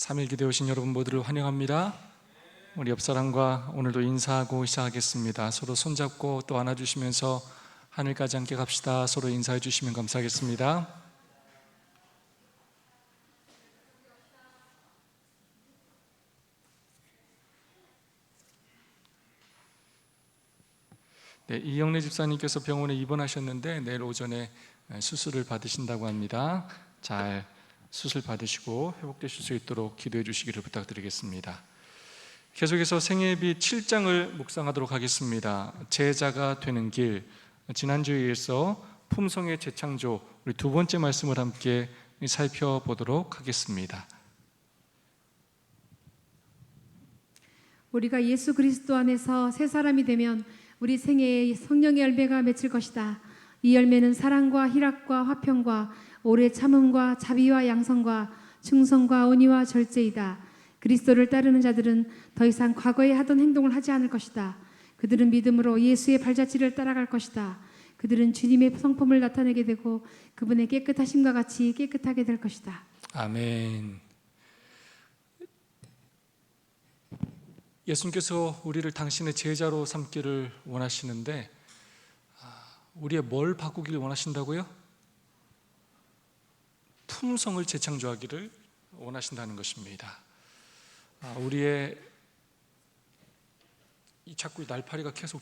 3일 기대 오신 여러분 모두를 환영합니다. 우리 옆사람과 오늘도 인사하고 시작하겠습니다. 서로 손잡고 또 안아주시면서 하늘까지 함께 갑시다. 서로 인사해 주시면 감사하겠습니다. 네, 이영래 집사님께서 병원에 입원하셨는데 내일 오전에 수술을 받으신다고 합니다. 잘 수술 받으시고 회복되실 수 있도록 기도해 주시기를 부탁드리겠습니다. 계속해서 생애비 7장을 묵상하도록 하겠습니다. 제자가 되는 길, 지난주에 이어서 품성의 재창조, 우리 두 번째 말씀을 함께 살펴보도록 하겠습니다. 우리가 예수 그리스도 안에서 새 사람이 되면 우리 생애에 성령의 열매가 맺힐 것이다. 이 열매는 사랑과 희락과 화평과 오래 참음과 자비와 양성과 충성과 온유와 절제이다. 그리스도를 따르는 자들은 더 이상 과거에 하던 행동을 하지 않을 것이다. 그들은 믿음으로 예수의 발자취를 따라갈 것이다. 그들은 주님의 성품을 나타내게 되고 그분의 깨끗하심과 같이 깨끗하게 될 것이다. 아멘. 예수님께서 우리를 당신의 제자로 삼기를 원하시는데 우리의 뭘 바꾸기를 원하신다고요? 품성을 재창조하기를 원하신다는 것입니다. 우리의 자꾸 날파리가 계속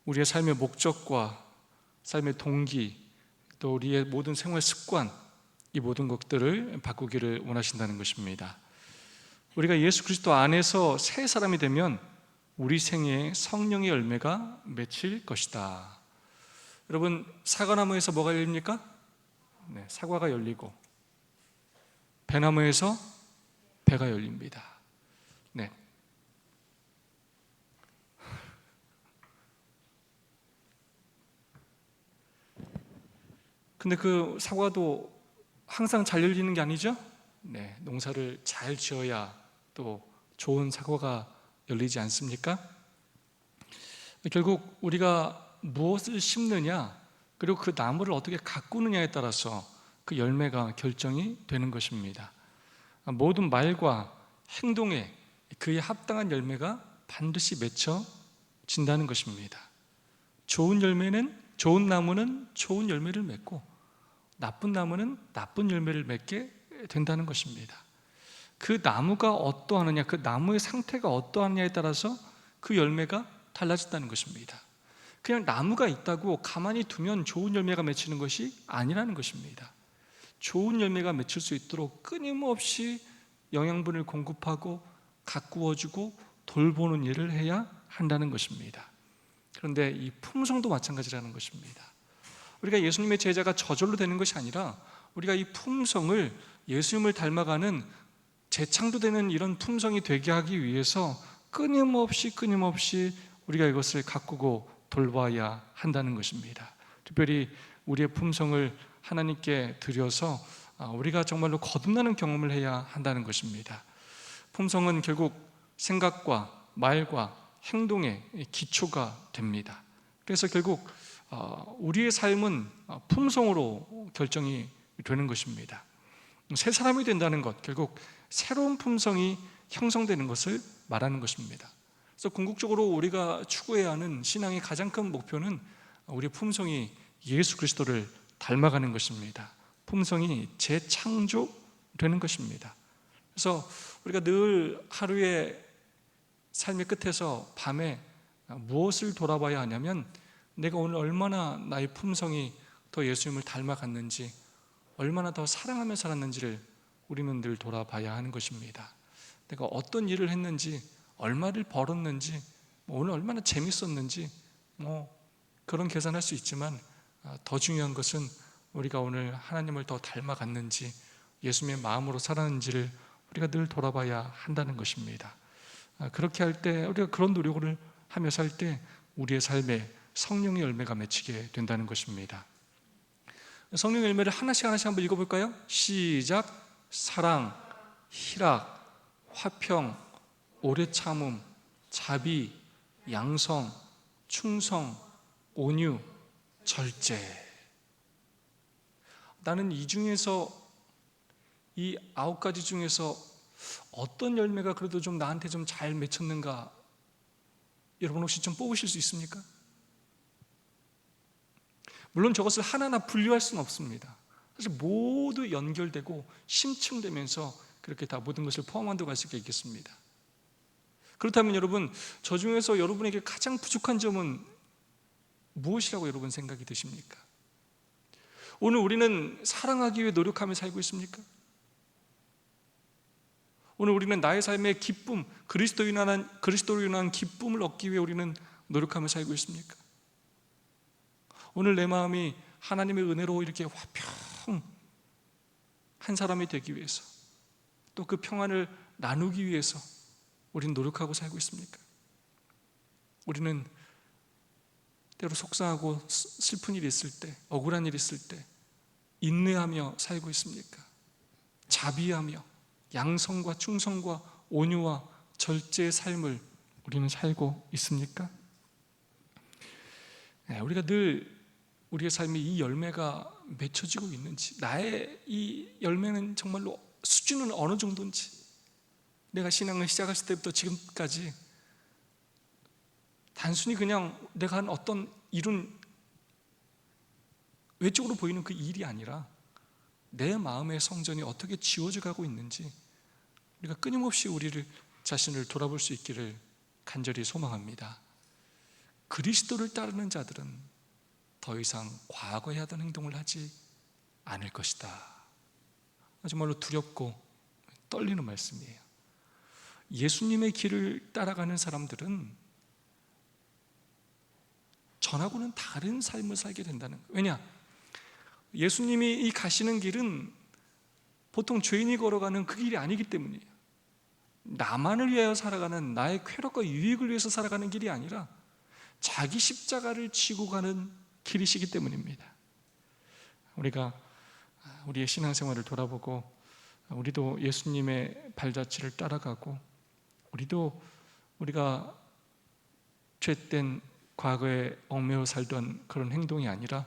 우리의 삶의 목적과 삶의 동기, 또 우리의 모든 생활 습관, 이 모든 것들을 바꾸기를 원하신다는 것입니다. 우리가 예수 그리스도 안에서 새 사람이 되면 우리 생애에 성령의 열매가 맺힐 것이다. 여러분, 사과나무에서 뭐가 열립니까? 네, 사과가 열리고 배나무에서 배가 열립니다. 네. 근데 그 사과도 항상 잘 열리는 게 아니죠? 네, 농사를 잘 지어야 또 좋은 사과가 열리지 않습니까? 결국 우리가 무엇을 심느냐, 그리고 그 나무를 어떻게 가꾸느냐에 따라서 그 열매가 결정이 되는 것입니다. 모든 말과 행동에 그에 합당한 열매가 반드시 맺혀진다는 것입니다. 좋은 나무는 좋은 열매를 맺고 나쁜 나무는 나쁜 열매를 맺게 된다는 것입니다. 그 나무가 어떠하느냐, 그 나무의 상태가 어떠하느냐에 따라서 그 열매가 달라진다는 것입니다. 그냥 나무가 있다고 가만히 두면 좋은 열매가 맺히는 것이 아니라는 것입니다. 좋은 열매가 맺힐 수 있도록 끊임없이 영양분을 공급하고 가꾸어주고 돌보는 일을 해야 한다는 것입니다. 그런데 이 품성도 마찬가지라는 것입니다. 우리가 예수님의 제자가 저절로 되는 것이 아니라 우리가 이 품성을 예수님을 닮아가는 재창조되는 이런 품성이 되게 하기 위해서 끊임없이 우리가 이것을 가꾸고 돌봐야 한다는 것입니다. 특별히 우리의 품성을 하나님께 드려서 우리가 정말로 거듭나는 경험을 해야 한다는 것입니다. 품성은 결국 생각과 말과 행동의 기초가 됩니다. 그래서 결국 우리의 삶은 품성으로 결정이 되는 것입니다. 새 사람이 된다는 것, 결국 새로운 품성이 형성되는 것을 말하는 것입니다. 그래서 궁극적으로 우리가 추구해야 하는 신앙의 가장 큰 목표는 우리의 품성이 예수 그리스도를 닮아가는 것입니다. 품성이 재창조되는 것입니다. 그래서 우리가 늘 하루의 삶의 끝에서 밤에 무엇을 돌아봐야 하냐면 내가 오늘 얼마나 나의 품성이 더 예수님을 닮아갔는지, 얼마나 더 사랑하며 살았는지를 우리는 늘 돌아봐야 하는 것입니다. 내가 어떤 일을 했는지, 얼마를 벌었는지, 오늘 얼마나 재밌었는지 그런 계산할 수 있지만 더 중요한 것은 우리가 오늘 하나님을 더 닮아갔는지, 예수님의 마음으로 살았는지를 우리가 늘 돌아봐야 한다는 것입니다. 그렇게 할 때, 우리가 그런 노력을 하며 살 때 우리의 삶에 성령의 열매가 맺히게 된다는 것입니다. 성령의 열매를 하나씩 한번 읽어볼까요? 시작. 사랑, 희락, 화평, 오래 참음, 자비, 양성, 충성, 온유, 절제. 나는 이 중에서, 이 9가지 중에서 어떤 열매가 그래도 좀 나한테 좀 잘 맺혔는가, 여러분 혹시 좀 뽑으실 수 있습니까? 물론 저것을 하나하나 분류할 수는 없습니다. 사실 모두 연결되고 심층되면서 그렇게 다 모든 것을 포함한다고 할 수가 있겠습니다. 그렇다면 여러분, 저 중에서 여러분에게 가장 부족한 점은 무엇이라고 여러분 생각이 드십니까? 오늘 우리는 사랑하기 위해 노력하며 살고 있습니까? 오늘 우리는 나의 삶의 기쁨, 그리스도로 인한 기쁨을 얻기 위해 우리는 노력하며 살고 있습니까? 오늘 내 마음이 하나님의 은혜로 이렇게 화평한 사람이 되기 위해서, 또 그 평안을 나누기 위해서 우리는 노력하고 살고 있습니까? 우리는 때로 속상하고 슬픈 일이 있을 때, 억울한 일이 있을 때 인내하며 살고 있습니까? 자비하며 양성과 충성과 온유와 절제의 삶을 우리는 살고 있습니까? 우리가 늘 우리의 삶에 이 열매가 맺혀지고 있는지, 나의 이 열매는 정말로 수준은 어느 정도인지, 내가 신앙을 시작했을 때부터 지금까지 단순히 그냥 내가 한 어떤 일은 외적으로 보이는 그 일이 아니라 내 마음의 성전이 어떻게 지워져 가고 있는지 우리가 끊임없이 우리를 자신을 돌아볼 수 있기를 간절히 소망합니다. 그리스도를 따르는 자들은 더 이상 과거에 하던 행동을 하지 않을 것이다. 정말로 두렵고 떨리는 말씀이에요. 예수님의 길을 따라가는 사람들은 전하고는 다른 삶을 살게 된다는 거예요. 왜냐? 예수님이 이 가시는 길은 보통 죄인이 걸어가는 그 길이 아니기 때문이에요. 나만을 위하여 살아가는, 나의 쾌락과 유익을 위해서 살아가는 길이 아니라 자기 십자가를 지고 가는 길이시기 때문입니다. 우리가 우리의 신앙생활을 돌아보고 우리도 예수님의 발자취를 따라가고, 우리도 우리가 죄된 과거에 얽매여 살던 그런 행동이 아니라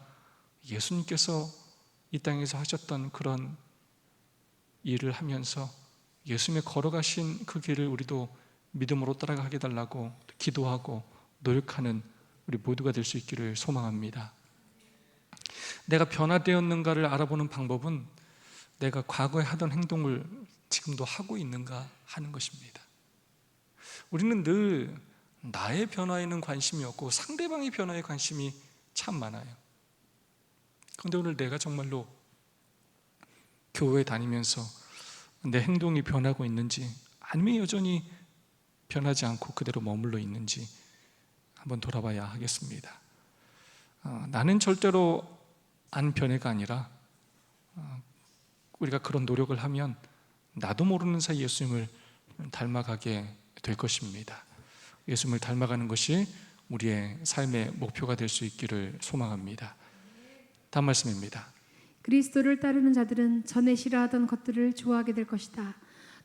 예수님께서 이 땅에서 하셨던 그런 일을 하면서 예수님의 걸어가신 그 길을 우리도 믿음으로 따라가게 달라고 기도하고 노력하는 우리 모두가 될 수 있기를 소망합니다. 내가 변화되었는가를 알아보는 방법은 내가 과거에 하던 행동을 지금도 하고 있는가 하는 것입니다. 우리는 늘 나의 변화에는 관심이 없고 상대방의 변화에 관심이 참 많아요. 그런데 오늘 내가 정말로 교회에 다니면서 내 행동이 변하고 있는지, 아니면 여전히 변하지 않고 그대로 머물러 있는지 한번 돌아봐야 하겠습니다. 나는 절대로 안 변해가 아니라 우리가 그런 노력을 하면 나도 모르는 사이 예수님을 닮아가게 될 것입니다. 예수님을 닮아가는 것이 우리의 삶의 목표가 될 수 있기를 소망합니다. 다음 말씀입니다. 그리스도를 따르는 자들은 전에 싫어하던 것들을 좋아하게 될 것이다.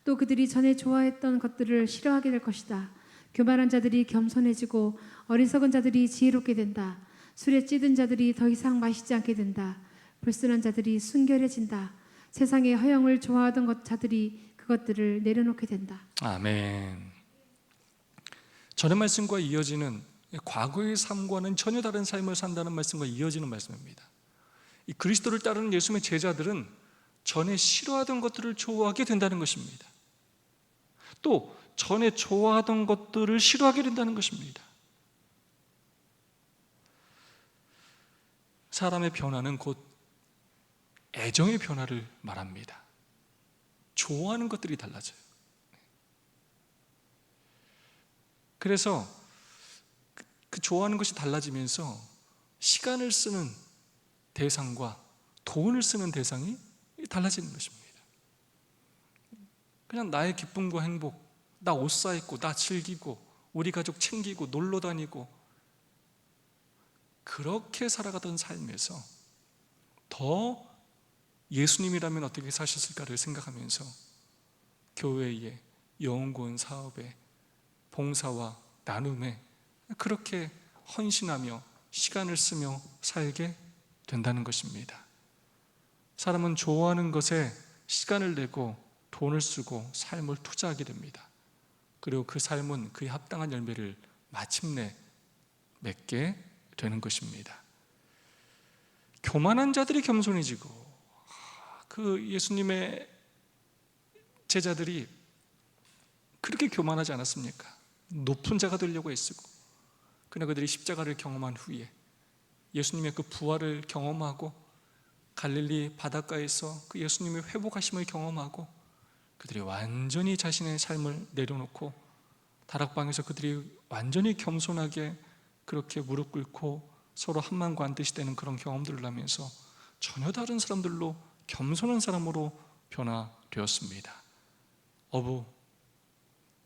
또 그들이 전에 좋아했던 것들을 싫어하게 될 것이다. 교만한 자들이 겸손해지고 어리석은 자들이 지혜롭게 된다. 술에 찌든 자들이 더 이상 마시지 않게 된다. 불순한 자들이 순결해진다. 세상의 허영을 좋아하던 자들이 그것들을 내려놓게 된다. 아멘. 전의 말씀과 이어지는, 과거의 삶과는 전혀 다른 삶을 산다는 말씀과 이어지는 말씀입니다. 이 그리스도를 따르는 예수님의 제자들은 전에 싫어하던 것들을 좋아하게 된다는 것입니다. 또 전에 좋아하던 것들을 싫어하게 된다는 것입니다. 사람의 변화는 곧 애정의 변화를 말합니다. 좋아하는 것들이 달라져요. 그래서 그 좋아하는 것이 달라지면서 시간을 쓰는 대상과 돈을 쓰는 대상이 달라지는 것입니다. 그냥 나의 기쁨과 행복, 나 옷 사입고, 나 즐기고, 우리 가족 챙기고, 놀러 다니고, 그렇게 살아가던 삶에서 더 예수님이라면 어떻게 사셨을까를 생각하면서 교회의 영혼구원 사업에, 봉사와 나눔에 그렇게 헌신하며 시간을 쓰며 살게 된다는 것입니다. 사람은 좋아하는 것에 시간을 내고 돈을 쓰고 삶을 투자하게 됩니다. 그리고 그 삶은 그에 합당한 열매를 마침내 맺게 되는 것입니다. 교만한 자들이 겸손해지고, 그 예수님의 제자들이 그렇게 교만하지 않았습니까? 높은 자가 되려고 애쓰고, 그러나 그들이 십자가를 경험한 후에 예수님의 그 부활을 경험하고 갈릴리 바닷가에서 그 예수님의 회복하심을 경험하고 그들이 완전히 자신의 삶을 내려놓고 다락방에서 그들이 완전히 겸손하게 그렇게 무릎 꿇고 서로 한마음과 한 뜻이 되는 그런 경험들을 하면서 전혀 다른 사람들로, 겸손한 사람으로 변화되었습니다.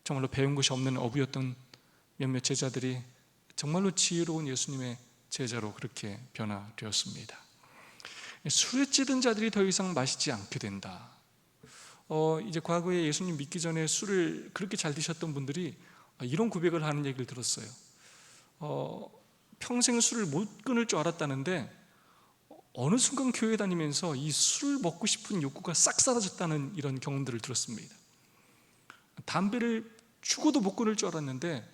정말로 배운 것이 없는 어부였던 몇몇 제자들이 정말로 지혜로운 예수님의 제자로 그렇게 변화되었습니다. 술에 찌든 자들이 더 이상 마시지 않게 된다. 이제 과거에 예수님 믿기 전에 술을 그렇게 잘 드셨던 분들이 이런 고백을 하는 얘기를 들었어요. 평생 술을 못 끊을 줄 알았다는데 어느 순간 교회 다니면서 이 술을 먹고 싶은 욕구가 싹 사라졌다는 이런 경험들을 들었습니다. 담배를 죽어도 못 끊을 줄 알았는데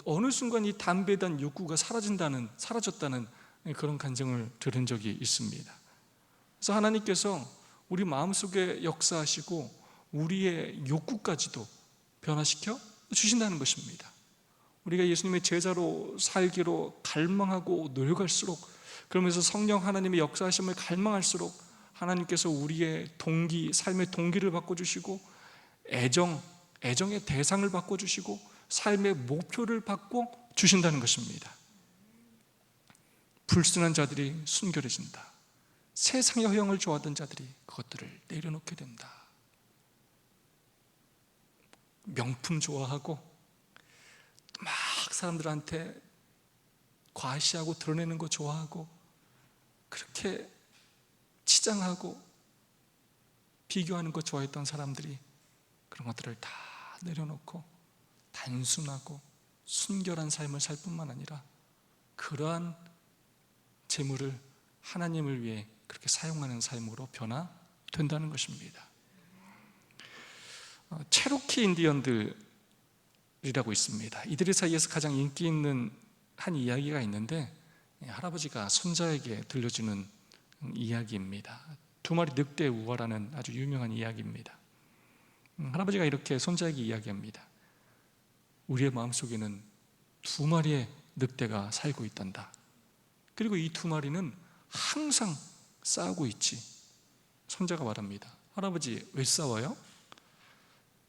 어느 순간 이 담배에 대한 욕구가 사라졌다는 그런 간증을 들은 적이 있습니다. 그래서 하나님께서 우리 마음속에 역사하시고 우리의 욕구까지도 변화시켜 주신다는 것입니다. 우리가 예수님의 제자로 살기로 갈망하고 노력할수록, 그러면서 성령 하나님의 역사하심을 갈망할수록 하나님께서 우리의 동기, 삶의 동기를 바꿔주시고 애정의 대상을 바꿔주시고 삶의 목표를 바꿔주신다는 것입니다. 불순한 자들이 순결해진다. 세상의 허영을 좋아하던 자들이 그것들을 내려놓게 된다. 명품 좋아하고 막 사람들한테 과시하고 드러내는 거 좋아하고 그렇게 치장하고 비교하는 거 좋아했던 사람들이 그런 것들을 다 내려놓고 단순하고 순결한 삶을 살 뿐만 아니라 그러한 재물을 하나님을 위해 그렇게 사용하는 삶으로 변화된다는 것입니다. 체로키 인디언들이라고 있습니다. 이들 사이에서 가장 인기 있는 한 이야기가 있는데 할아버지가 손자에게 들려주는 이야기입니다. 두 마리 늑대 우화라는 아주 유명한 이야기입니다. 할아버지가 이렇게 손자에게 이야기합니다. 우리의 마음속에는 두 마리의 늑대가 살고 있단다. 그리고 이 두 마리는 항상 싸우고 있지. 손자가 말합니다. 할아버지, 왜 싸워요?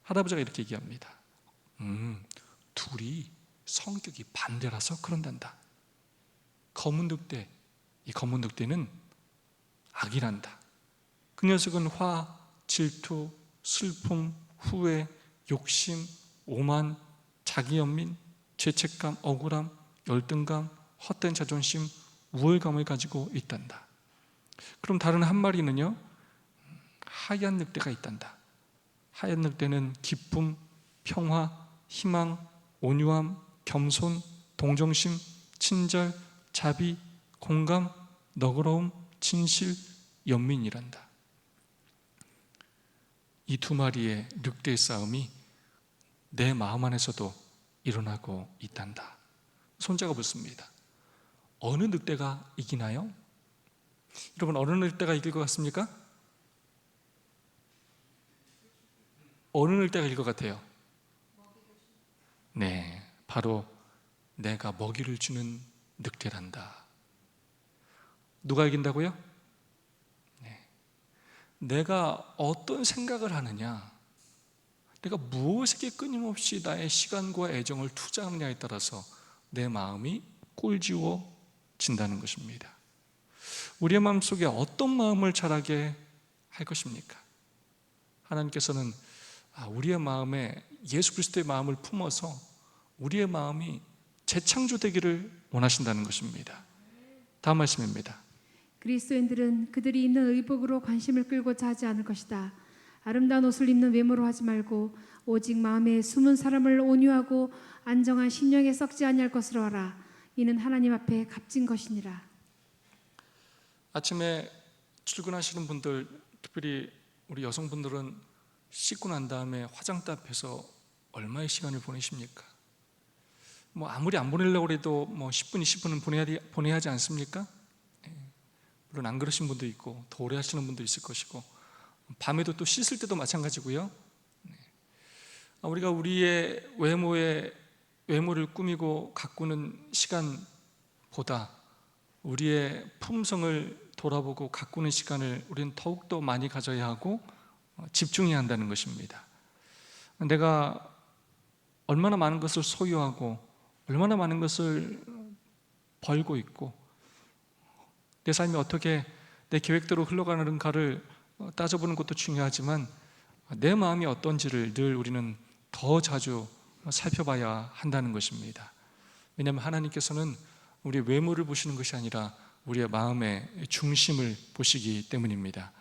할아버지가 이렇게 얘기합니다. 둘이 성격이 반대라서 그런단다. 이 검은 늑대는 악이란다. 그 녀석은 화, 질투, 슬픔, 후회, 욕심, 오만, 자기연민, 죄책감, 억울함, 열등감, 헛된 자존심, 우월감을 가지고 있단다. 그럼 다른 한 마리는요, 하얀 늑대가 있단다. 하얀 늑대는 기쁨, 평화, 희망, 온유함, 겸손, 동정심, 친절, 자비, 공감, 너그러움, 진실, 연민이란다. 이 두 마리의 늑대의 싸움이 내 마음 안에서도 일어나고 있단다. 손자가 묻습니다. 어느 늑대가 이기나요? 여러분, 어느 늑대가 이길 것 같습니까? 어느 늑대가 이길 것 같아요? 네, 바로 내가 먹이를 주는 늑대란다. 누가 이긴다고요? 네. 내가 어떤 생각을 하느냐, 내가 무엇에게 끊임없이 나의 시간과 애정을 투자하느냐에 따라서 내 마음이 꼴지워진다는 것입니다. 우리의 마음속에 어떤 마음을 자라게 할 것입니까? 하나님께서는 우리의 마음에 예수 그리스도의 마음을 품어서 우리의 마음이 재창조되기를 원하신다는 것입니다. 다음 말씀입니다. 그리스도인들은 그들이 입는 의복으로 관심을 끌고자 하지 않을 것이다. 아름다운 옷을 입는 외모로 하지 말고 오직 마음에 숨은 사람을 온유하고 안정한 심령에 썩지 아니할 것으로 하라. 이는 하나님 앞에 값진 것이니라. 아침에 출근하시는 분들, 특별히 우리 여성분들은 씻고 난 다음에 화장대 앞에서 얼마의 시간을 보내십니까? 뭐 아무리 안 보내려고 해도 뭐 10분, 20분은 보내야 하지 않습니까? 물론 안 그러신 분도 있고 더 오래 하시는 분도 있을 것이고, 밤에도 또 씻을 때도 마찬가지고요. 우리가 우리의 외모를 꾸미고 가꾸는 시간보다 우리의 품성을 돌아보고 가꾸는 시간을 우리는 더욱더 많이 가져야 하고 집중해야 한다는 것입니다. 내가 얼마나 많은 것을 소유하고 얼마나 많은 것을 벌고 있고 내 삶이 어떻게 내 계획대로 흘러가는가를 따져보는 것도 중요하지만 내 마음이 어떤지를 늘 우리는 더 자주 살펴봐야 한다는 것입니다. 왜냐하면 하나님께서는 우리의 외모를 보시는 것이 아니라 우리의 마음의 중심을 보시기 때문입니다.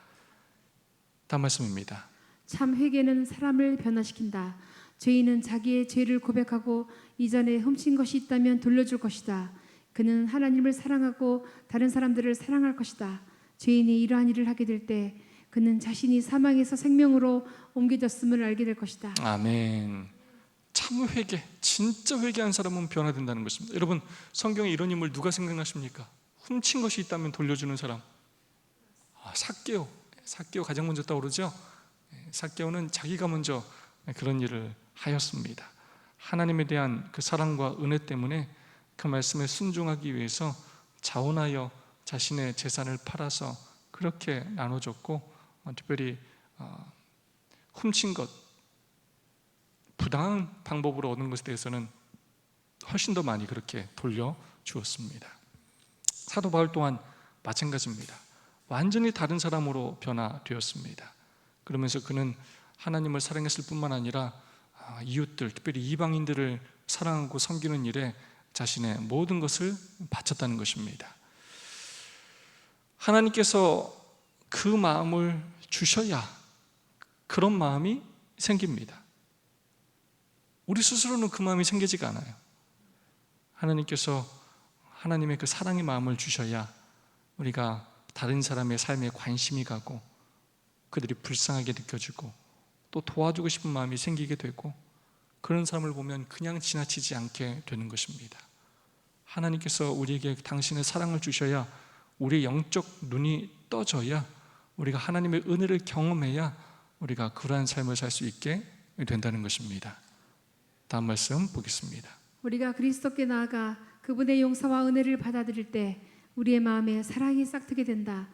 다음 말씀입니다. 참 회개는 사람을 변화시킨다. 죄인은 자기의 죄를 고백하고 이전에 훔친 것이 있다면 돌려줄 것이다. 그는 하나님을 사랑하고 다른 사람들을 사랑할 것이다. 죄인이 이러한 일을 하게 될 때 그는 자신이 사망에서 생명으로 옮겨졌음을 알게 될 것이다. 아멘. 참 회개, 진짜 회개한 사람은 변화된다는 것입니다. 여러분, 성경에 이런 인물 누가 생각나십니까? 훔친 것이 있다면 돌려주는 사람. 삭개오 가장 먼저 떠오르죠. 삭개오는 자기가 먼저 그런 일을 하였습니다. 하나님에 대한 그 사랑과 은혜 때문에 그 말씀에 순종하기 위해서 자원하여 자신의 재산을 팔아서 그렇게 나눠줬고, 특별히 훔친 것, 부당한 방법으로 얻은 것에 대해서는 훨씬 더 많이 그렇게 돌려주었습니다. 사도 바울 또한 마찬가지입니다. 완전히 다른 사람으로 변화되었습니다. 그러면서 그는 하나님을 사랑했을 뿐만 아니라 이웃들, 특별히 이방인들을 사랑하고 섬기는 일에 자신의 모든 것을 바쳤다는 것입니다. 하나님께서 그 마음을 주셔야 그런 마음이 생깁니다. 우리 스스로는 그 마음이 생기지가 않아요. 하나님께서 하나님의 그 사랑의 마음을 주셔야 우리가 다른 사람의 삶에 관심이 가고 그들이 불쌍하게 느껴지고 또 도와주고 싶은 마음이 생기게 되고, 그런 사람을 보면 그냥 지나치지 않게 되는 것입니다. 하나님께서 우리에게 당신의 사랑을 주셔야 우리의 영적 눈이 떠져야 우리가 하나님의 은혜를 경험해야 우리가 그러한 삶을 살 수 있게 된다는 것입니다. 다음 말씀 보겠습니다. 우리가 그리스도께 나아가 그분의 용서와 은혜를 받아들일 때 우리의 마음에 사랑이 싹트게 된다.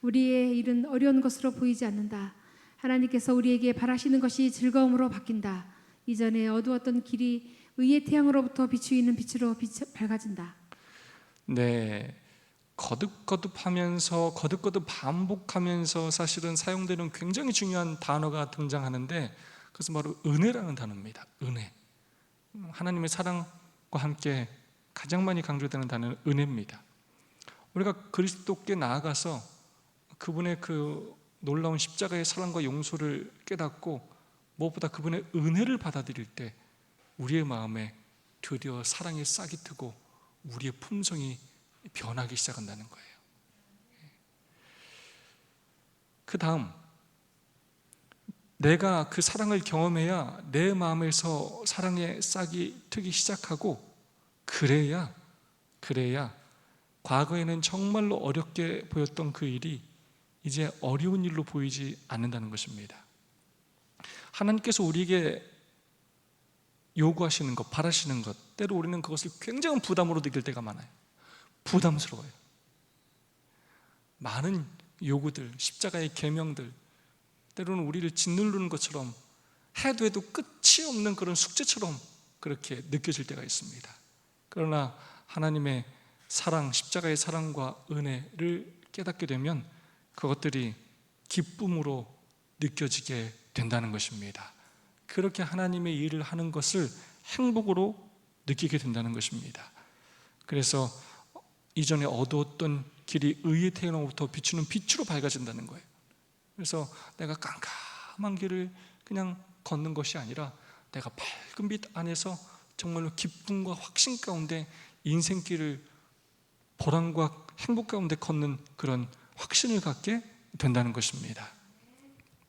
우리의 일은 어려운 것으로 보이지 않는다. 하나님께서 우리에게 바라시는 것이 즐거움으로 바뀐다. 이전에 어두웠던 길이 의의 태양으로부터 비추이는 빛으로 밝아진다. 네, 거듭거듭하면서 거듭거듭 반복하면서 사실은 사용되는 굉장히 중요한 단어가 등장하는데, 그것은 바로 은혜라는 단어입니다. 은혜. 하나님의 사랑과 함께 가장 많이 강조되는 단어는 은혜입니다. 우리가 그리스도께 나아가서 그분의 그 놀라운 십자가의 사랑과 용서를 깨닫고 무엇보다 그분의 은혜를 받아들일 때 우리의 마음에 드디어 사랑의 싹이 트고 우리의 품성이 변하기 시작한다는 거예요. 그 다음, 내가 그 사랑을 경험해야 내 마음에서 사랑의 싹이 트기 시작하고, 그래야 과거에는 정말로 어렵게 보였던 그 일이 이제 어려운 일로 보이지 않는다는 것입니다. 하나님께서 우리에게 요구하시는 것, 바라시는 것, 때로 우리는 그것을 굉장한 부담으로 느낄 때가 많아요. 부담스러워요. 많은 요구들, 십자가의 계명들, 때로는 우리를 짓누르는 것처럼 해도 끝이 없는 그런 숙제처럼 그렇게 느껴질 때가 있습니다. 그러나 하나님의 사랑, 십자가의 사랑과 은혜를 깨닫게 되면 그것들이 기쁨으로 느껴지게 된다는 것입니다. 그렇게 하나님의 일을 하는 것을 행복으로 느끼게 된다는 것입니다. 그래서 이전에 어두웠던 길이 의의 태양으로부터 비추는 빛으로 밝아진다는 거예요. 그래서 내가 깜깜한 길을 그냥 걷는 것이 아니라 내가 밝은 빛 안에서 정말로 기쁨과 확신 가운데 인생길을 보람과 행복 가운데 걷는 그런 확신을 갖게 된다는 것입니다.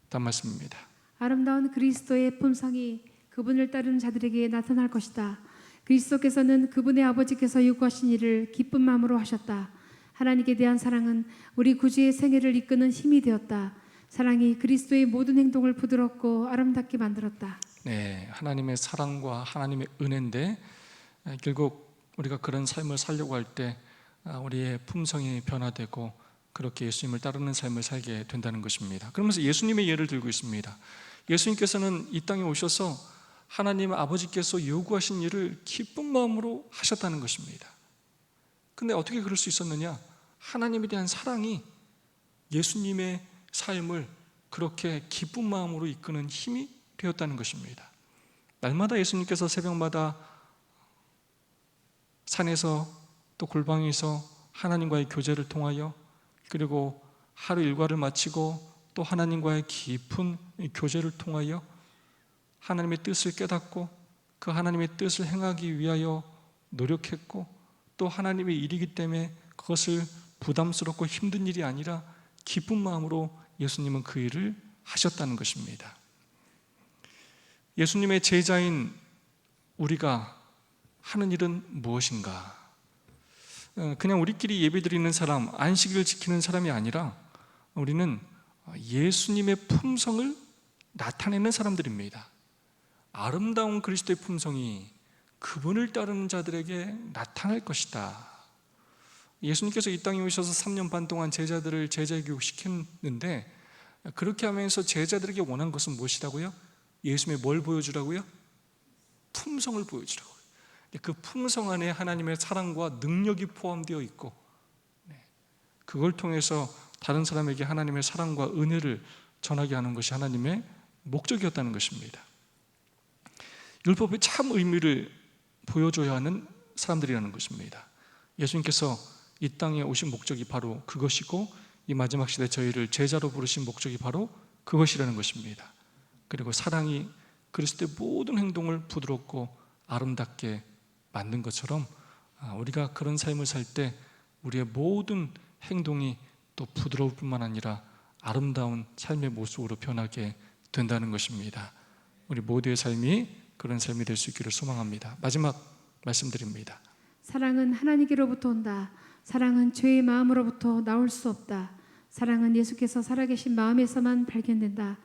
다음 말씀입니다. 아름다운 그리스도의 품성이 그분을 따르는 자들에게 나타날 것이다. 그리스도께서는 그분의 아버지께서 요구하신 일을 기쁜 마음으로 하셨다. 하나님께 대한 사랑은 우리 구주의 생애를 이끄는 힘이 되었다. 사랑이 그리스도의 모든 행동을 부드럽고 아름답게 만들었다. 네, 하나님의 사랑과 하나님의 은혜인데 결국 우리가 그런 삶을 살려고 할 때 우리의 품성이 변화되고 그렇게 예수님을 따르는 삶을 살게 된다는 것입니다. 그러면서 예수님의 예를 들고 있습니다. 예수님께서는 이 땅에 오셔서 하나님 아버지께서 요구하신 일을 기쁜 마음으로 하셨다는 것입니다. 근데 어떻게 그럴 수 있었느냐? 하나님에 대한 사랑이 예수님의 삶을 그렇게 기쁜 마음으로 이끄는 힘이 되었다는 것입니다. 날마다 예수님께서 새벽마다 산에서 또 골방에서 하나님과의 교제를 통하여 그리고 하루 일과를 마치고 또 하나님과의 깊은 교제를 통하여 하나님의 뜻을 깨닫고 그 하나님의 뜻을 행하기 위하여 노력했고 또 하나님의 일이기 때문에 그것을 부담스럽고 힘든 일이 아니라 기쁜 마음으로 예수님은 그 일을 하셨다는 것입니다. 예수님의 제자인 우리가 하는 일은 무엇인가? 그냥 우리끼리 예배드리는 사람, 안식일을 지키는 사람이 아니라 우리는 예수님의 품성을 나타내는 사람들입니다. 아름다운 그리스도의 품성이 그분을 따르는 자들에게 나타날 것이다. 예수님께서 이 땅에 오셔서 3년 반 동안 제자들을 제자교육 시켰는데 그렇게 하면서 제자들에게 원한 것은 무엇이라고요? 예수님의 뭘 보여주라고요? 품성을 보여주라고요. 그 품성 안에 하나님의 사랑과 능력이 포함되어 있고 그걸 통해서 다른 사람에게 하나님의 사랑과 은혜를 전하게 하는 것이 하나님의 목적이었다는 것입니다. 율법의 참 의미를 보여줘야 하는 사람들이라는 것입니다. 예수님께서 이 땅에 오신 목적이 바로 그것이고 이 마지막 시대 저희를 제자로 부르신 목적이 바로 그것이라는 것입니다. 그리고 사랑이 그리스도의 모든 행동을 부드럽고 아름답게 만든 것처럼 우리가 그런 삶을 살 때 우리의 모든 행동이 또 부드러울 뿐만 아니라 아름다운 삶의 모습으로 변하게 된다는 것입니다. 우리 모두의 삶이 그런 삶이 될 수 있기를 소망합니다. 마지막 말씀드립니다. 사랑은 하나님께로부터 온다. 사랑은 죄의 마음으로부터 나올 수 없다. 사랑은 예수께서 살아계신 마음에서만 발견된다.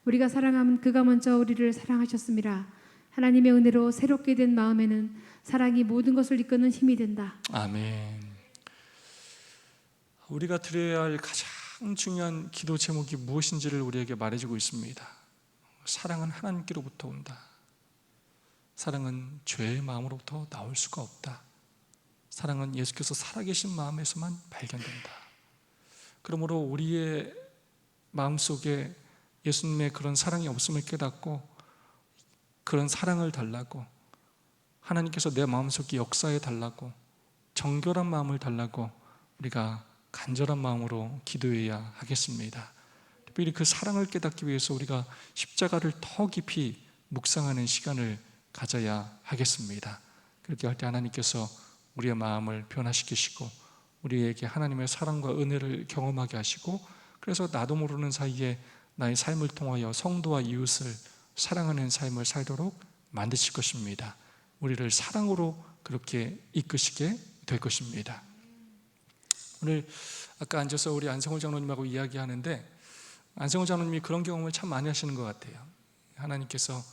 우리가 사랑하면 그가 먼저 우리를 사랑하셨습니다. 하나님의 은혜로 새롭게 된 마음에는 사랑이 모든 것을 이끄는 힘이 된다. 아멘. 우리가 드려야 할 가장 중요한 기도 제목이 무엇인지를 우리에게 말해주고 있습니다. 사랑은 하나님께로부터 온다. 사랑은 죄의 마음으로부터 나올 수가 없다. 사랑은 예수께서 살아계신 마음에서만 발견된다. 그러므로 우리의 마음속에 예수님의 그런 사랑이 없음을 깨닫고 그런 사랑을 달라고 하나님께서 내 마음속에 역사해 달라고 정결한 마음을 달라고 우리가 간절한 마음으로 기도해야 하겠습니다. 특별히 그 사랑을 깨닫기 위해서 우리가 십자가를 더 깊이 묵상하는 시간을 가져야 하겠습니다. 그렇게 할 때 하나님께서 우리의 마음을 변화시키시고 우리에게 하나님의 사랑과 은혜를 경험하게 하시고 그래서 나도 모르는 사이에 나의 삶을 통하여 성도와 이웃을 사랑하는 삶을 살도록 만드실 것입니다. 우리를 사랑으로 그렇게 이끄시게 될 것입니다. 오늘 아까 앉아서 우리 안성호 장로님하고 이야기하는데 안성호 장로님이 그런 경험을 참 많이 하시는 것 같아요. 하나님께서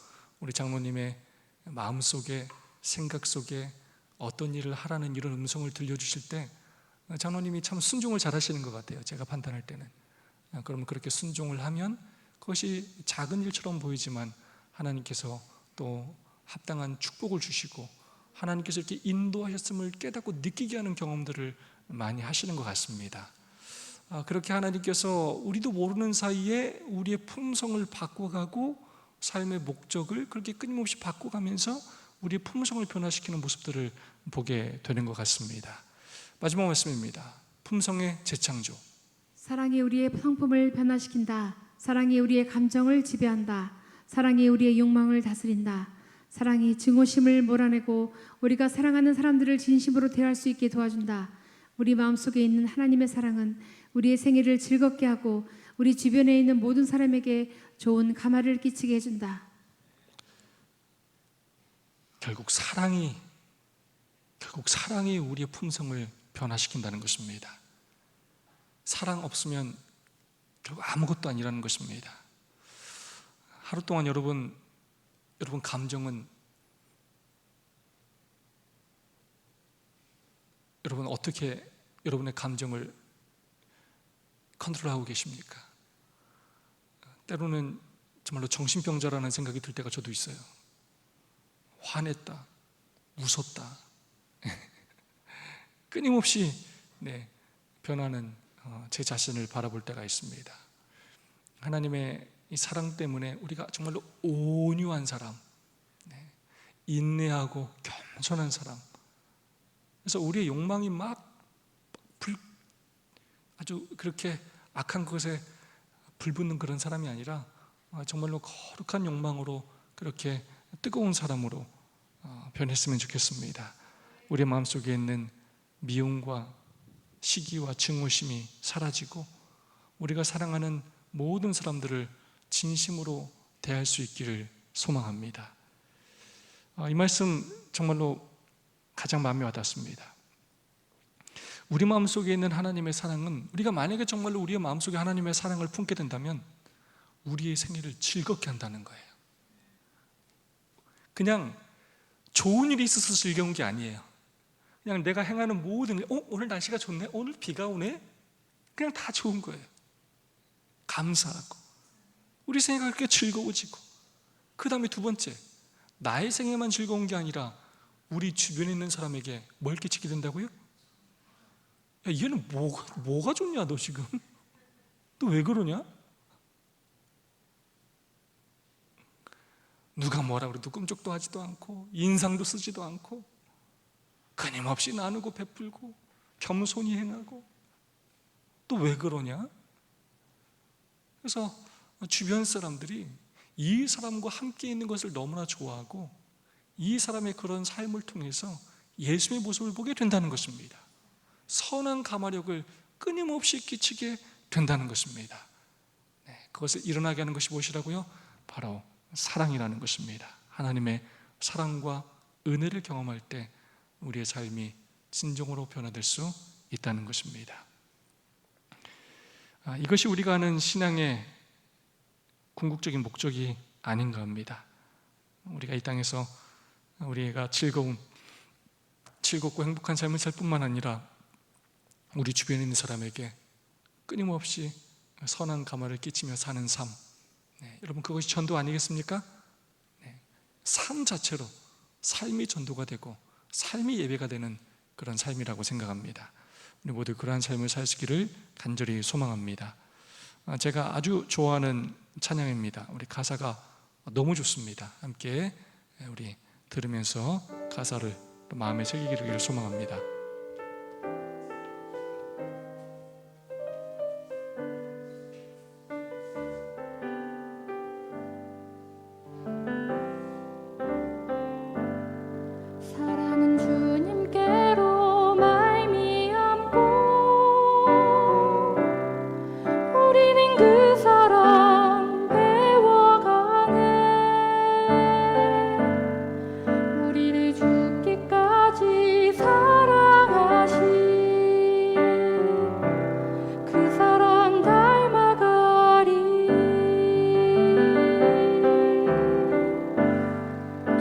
우리 장로님의 마음속에 생각 속에 어떤 일을 하라는 이런 음성을 들려주실 때 장로님이 참 순종을 잘 하시는 것 같아요. 제가 판단할 때는. 그러면 그렇게 순종을 하면 그것이 작은 일처럼 보이지만 하나님께서 또 합당한 축복을 주시고 하나님께서 이렇게 인도하셨음을 깨닫고 느끼게 하는 경험들을 많이 하시는 것 같습니다. 그렇게 하나님께서 우리도 모르는 사이에 우리의 품성을 바꿔가고 삶의 목적을 그렇게 끊임없이 바꿔가면서 우리의 품성을 변화시키는 모습들을 보게 되는 것 같습니다. 마지막 말씀입니다. 품성의 재창조. 사랑이 우리의 성품을 변화시킨다. 사랑이 우리의 감정을 지배한다. 사랑이 우리의 욕망을 다스린다. 사랑이 증오심을 몰아내고 우리가 사랑하는 사람들을 진심으로 대할 수 있게 도와준다. 우리 마음속에 있는 하나님의 사랑은 우리의 생애를 즐겁게 하고 우리 주변에 있는 모든 사람에게 좋은 감화를 끼치게 해준다. 결국 사랑이 우리의 품성을 변화시킨다는 것입니다. 사랑 없으면 결국 아무것도 아니라는 것입니다. 하루 동안 여러분 감정은 여러분 어떻게 여러분의 감정을 컨트롤하고 계십니까? 때로는 정말로 정신병자라는 생각이 들 때가 저도 있어요. 화냈다, 웃었다, 끊임없이 변하는 제 자신을 바라볼 때가 있습니다. 하나님의 이 사랑 때문에 우리가 정말로 온유한 사람, 인내하고 겸손한 사람, 그래서 우리의 욕망이 아주 그렇게 악한 것에 불붙는 그런 사람이 아니라 정말로 거룩한 욕망으로 그렇게 뜨거운 사람으로 변했으면 좋겠습니다. 우리 마음속에 있는 미움과 시기와 증오심이 사라지고 우리가 사랑하는 모든 사람들을 진심으로 대할 수 있기를 소망합니다. 이 말씀 정말로 가장 마음에 와닿습니다. 우리 마음속에 있는 하나님의 사랑은, 우리가 만약에 정말로 우리의 마음속에 하나님의 사랑을 품게 된다면 우리의 생애를 즐겁게 한다는 거예요. 그냥 좋은 일이 있어서 즐거운 게 아니에요. 그냥 내가 행하는 모든 일, 오늘 날씨가 좋네, 오늘 비가 오네, 그냥 다 좋은 거예요. 감사하고 우리 생애가 그렇게 즐거워지고, 그 다음에 두 번째, 나의 생애만 즐거운 게 아니라 우리 주변에 있는 사람에게 뭘 끼치게 된다고요? 야, 얘는 뭐가 좋냐, 너 지금? 너 왜 그러냐? 누가 뭐라 그래도 끔찍도 하지도 않고 인상도 쓰지도 않고 끊임없이 나누고 베풀고 겸손히 행하고, 또 왜 그러냐? 그래서 주변 사람들이 이 사람과 함께 있는 것을 너무나 좋아하고 이 사람의 그런 삶을 통해서 예수의 모습을 보게 된다는 것입니다. 선한 감화력을 끊임없이 끼치게 된다는 것입니다. 그것을 일어나게 하는 것이 무엇이라고요? 바로 사랑이라는 것입니다. 하나님의 사랑과 은혜를 경험할 때 우리의 삶이 진정으로 변화될 수 있다는 것입니다. 이것이 우리가 아는 신앙의 궁극적인 목적이 아닌가 합니다. 우리가 이 땅에서 우리가 즐겁고 행복한 삶을 살 뿐만 아니라 우리 주변에 있는 사람에게 끊임없이 선한 감화를 끼치며 사는 삶, 여러분 그것이 전도 아니겠습니까? 삶 자체로 삶이 전도가 되고 삶이 예배가 되는 그런 삶이라고 생각합니다. 우리 모두 그러한 삶을 사시기를 간절히 소망합니다. 제가 아주 좋아하는 찬양입니다. 우리 가사가 너무 좋습니다. 함께 우리 들으면서 가사를 마음에 새기기를 소망합니다. 사랑은 주님께로 말미암고 우리는 그 사랑 배워가네. 우리를 죽기까지 사랑하신 그 사랑 닮아가리.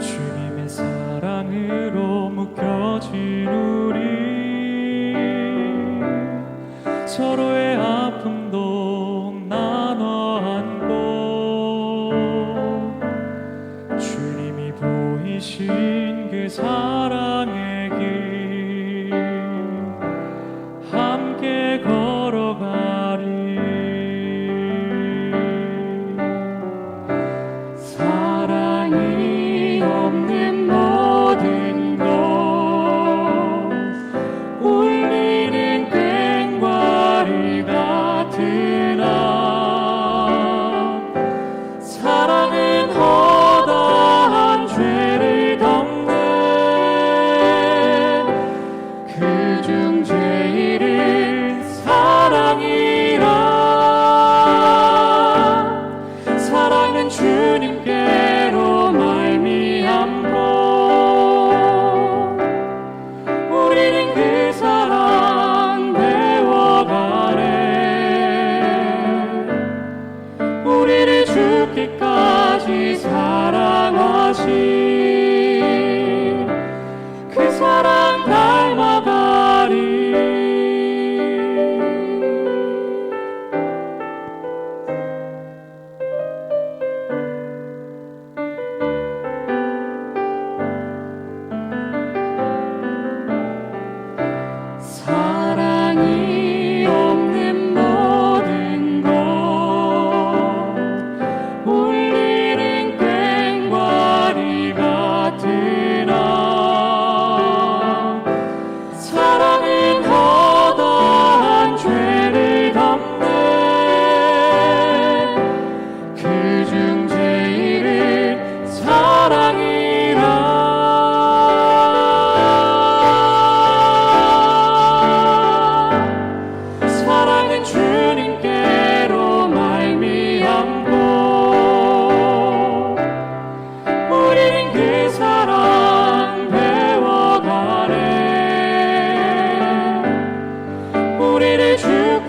주님의 사랑으로 묶여진 우리, 서로의 아픔도 나눠 안고 주님이 보이신 그 사랑의 길 함께 걸어가리. 사랑이 없는 모든 것 울리는 꽹과리고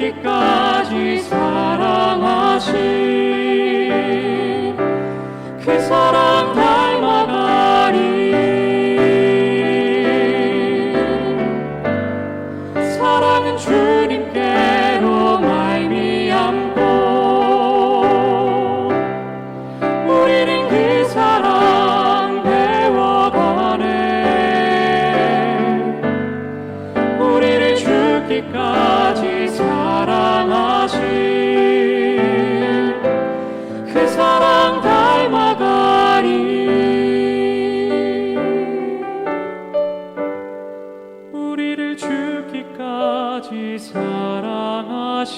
죽기까지 사랑하신 그 사랑 닮아가리. 사랑은 주님께로 말미암고 우리는 그 사랑 배워가네. 우리를 죽기까지 사랑하신 그 사랑 닮아가리. 우리를 죽기까지 사랑하신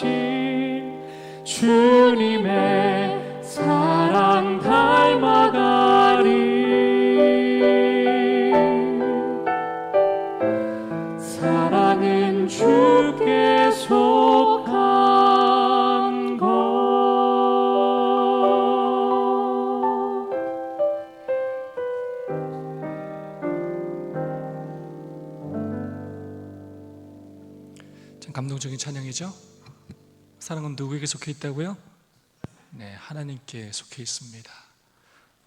주님의 사랑 닮아가리. 사랑은 주께 속한 것. 참 감동적인 찬양이죠. 사랑은 누구에게 속해 있다고요? 네, 하나님께 속해 있습니다.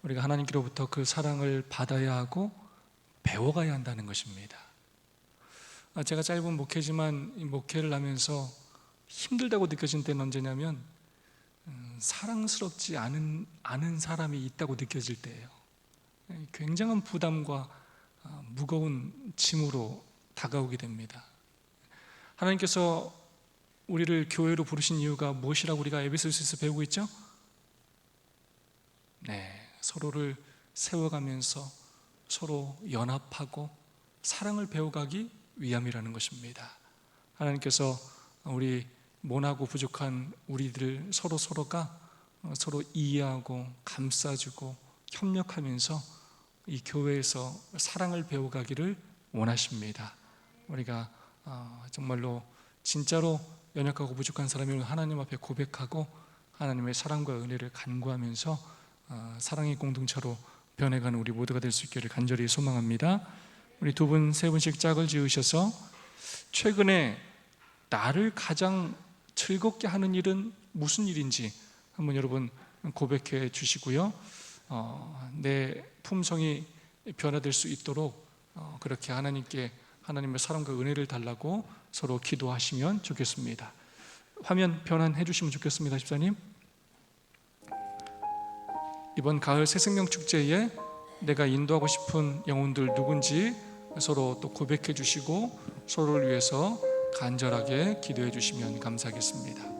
우리가 하나님께로부터 그 사랑을 받아야 하고 배워가야 한다는 것입니다. 제가 짧은 목회지만 이 목회를 하면서 힘들다고 느껴진 때는 언제냐면 사랑스럽지 않은 사람이 있다고 느껴질 때예요. 굉장한 부담과 무거운 짐으로 다가오게 됩니다. 하나님께서 우리를 교회로 부르신 이유가 무엇이라고 우리가 에베소서에서 배우고 있죠? 네, 서로를 세워가면서 서로 연합하고 사랑을 배워가기 위함이라는 것입니다. 하나님께서 우리 모나고 부족한 우리들 서로가 서로 이해하고 감싸주고 협력하면서 이 교회에서 사랑을 배워가기를 원하십니다. 우리가 정말로 진짜로 연약하고 부족한 사람을 하나님 앞에 고백하고 하나님의 사랑과 은혜를 간구하면서 사랑의 공동체로 변해가는 우리 모두가 될 수 있기를 간절히 소망합니다. 우리 두 분, 세 분씩 짝을 지으셔서 최근에 나를 가장 즐겁게 하는 일은 무슨 일인지 한번 여러분 고백해 주시고요. 내 품성이 변화될 수 있도록 그렇게 하나님께 하나님의 사랑과 은혜를 달라고 서로 기도하시면 좋겠습니다. 화면 변환해 주시면 좋겠습니다. 집사님, 이번 가을 새생명 축제에 내가 인도하고 싶은 영혼들 누군지 서로 또 고백해 주시고 서로를 위해서 간절하게 기도해 주시면 감사하겠습니다.